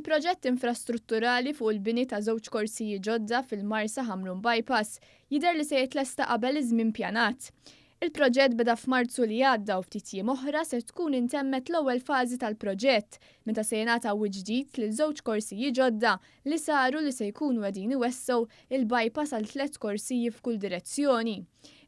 Il-proġett infrastrutturali fuq il-bini ta' żewġ korsijiet ġodda fil-Marsa Hamrun Bypass jidher li se jitlesta qabel iż-żmien pjanat. Il-proġett beda f'Marzu li għadda u ftit jiem oħra se tkun intemmet l-ewwel fażi tal-proġett meta se jingħata ġdid lil żewġ korsijiet ġodda li saru li se jkunu qegħdin iwessew il-bypass għal 3 korsiji f'kull direzzjoni.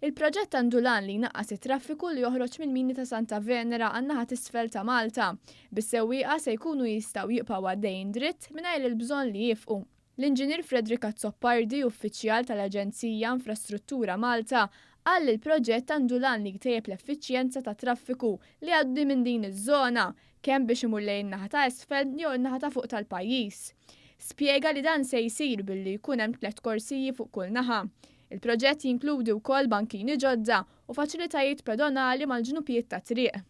Il-proġett għandu lan li jnaqqas it-traffiku li joħroġ mill-mini ta' Santa Venera għan-naħa t'isfel ta' Malta. Bis-sewwieqa se jkunu jistgħu jibqgħu għaddejjin dritt mingħajr il-bżonn li jifqu. L-Inġinier Fredrika Zoppardi, uffiċjal tal-Aġenzija Infrastruttura Malta, qal li l-proġett għandu lan li jtejjeb l-effiċjenza ta' traffiku li għaddi minn din iż-żona kemm biex imur lejn naħa ta' isfel jew naħa ta' fuq tal-pajjiż. Spjega li dan se jsir billi jkun hemm 3 korsiji fuq kull naħa. Il-proġett jinkludi wkoll bankini ġodda u faċilitajiet pedonali mal-ġnupijiet ta' triq.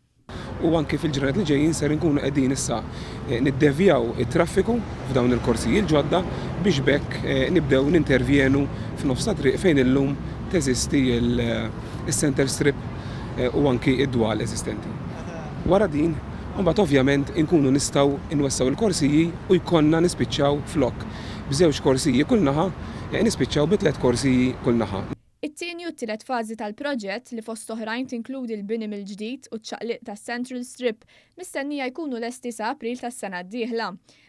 U anke fil-ġranet li ġejjin ser nkunu qegħdin issa niddevjaw it-traffiku f'dawn il-korsijiet ġodda biex bekk nibdew nintervjenu f'nofs triq fejn illum teżisti il-center strip u anki id-dwal eżistenti. Wara din, mbagħad ovvjament inkunu nistgħu inwessaw il-korsiji u jkollna nispiċċaw flok b'żewġ korsiji kull naħa nispiċċaw b'3 korsiji kull naħa. It-tieni u t-tielet fażi tal-proġett li fost oħrajn tinkludi l-bini mill-ġdid u ċ-ċaqliq tas-Central Strip mistennija jkunu lesti sa April tas-sena d-dieħla.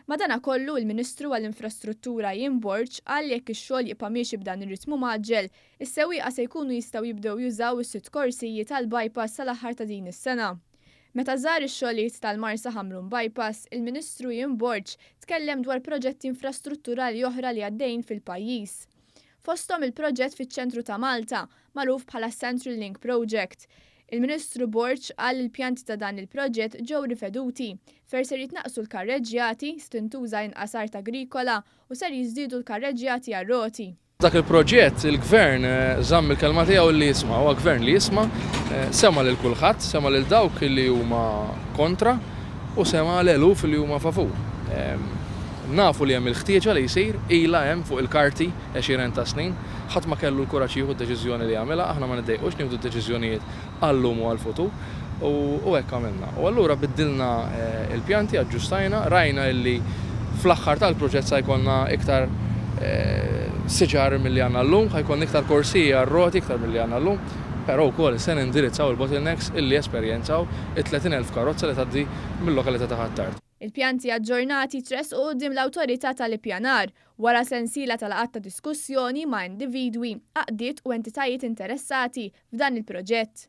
Madankollu il-Ministru għall-Infrastruttura Jim Borg qal jekk ix-xogħol jibqa' miexi b'dan ir-ritmu maġġel, is-sewwieqa se jkunu jistgħu jibdew jużaw is-6 korsiji tal-bypass sal-aħħar ta' din is-sena. Meta żar ix-xogħlijiet tal-Marsa Hamrun Bypass, il-Ministru Jim Borg tkellem dwar proġetti infrastrutturali oħra li għaddejjin fil-pajjiż. Fosthom il-proġett fiċ-ċentru ta' Malta, magħruf bħala Central Link Project. Il-Ministru Borg qal il-pjanti ta' dan il-proġett ġew riveduti fejn ser jitnaqqsu l-karreġġjati, stintuża inqas art agrikola u ser jiżdiedu l-karreġġjati għar-roti. Dak il-proġett il-Gvern żamm il-kelma tiegħu li jisma' huwa Gvern li jisma' sema lil kulħadd, sema lil dawk li huma kontra u sema lil eluf li huma favur. Nafu li hemm il-ħtieġa li jsir ilha hemm fuq il-karti 20 ta' snin, ħadd ma kellu l-kuraġġ jieħu d-deċiżjoni li jagħmilha, aħna ma niddejqux nieħdu d-deċiżjonijiet għallum u għall-futur u hekk għamilna. U allura biddilna il-pjanti, aġġustajna, rajna li fl-aħħar tal-proġett se jkollna iktar siġar milli għandna llum, ħajkun iktar korsiji għar-roti iktar milli għandna llum, però wkoll se nindirizzaw il-bottlenecks illi esperjenzaw it-30,000 karozza li tgħaddi mill-lokalità ta' Ħattart. Il-pjanti aġġornati tresqu quddiem l-awtorità tal-ippjanar wara sensiela tal-qatt ta' diskussjoni ma' individwi, għaqdiet u entitajiet interessati f'dan il-proġett.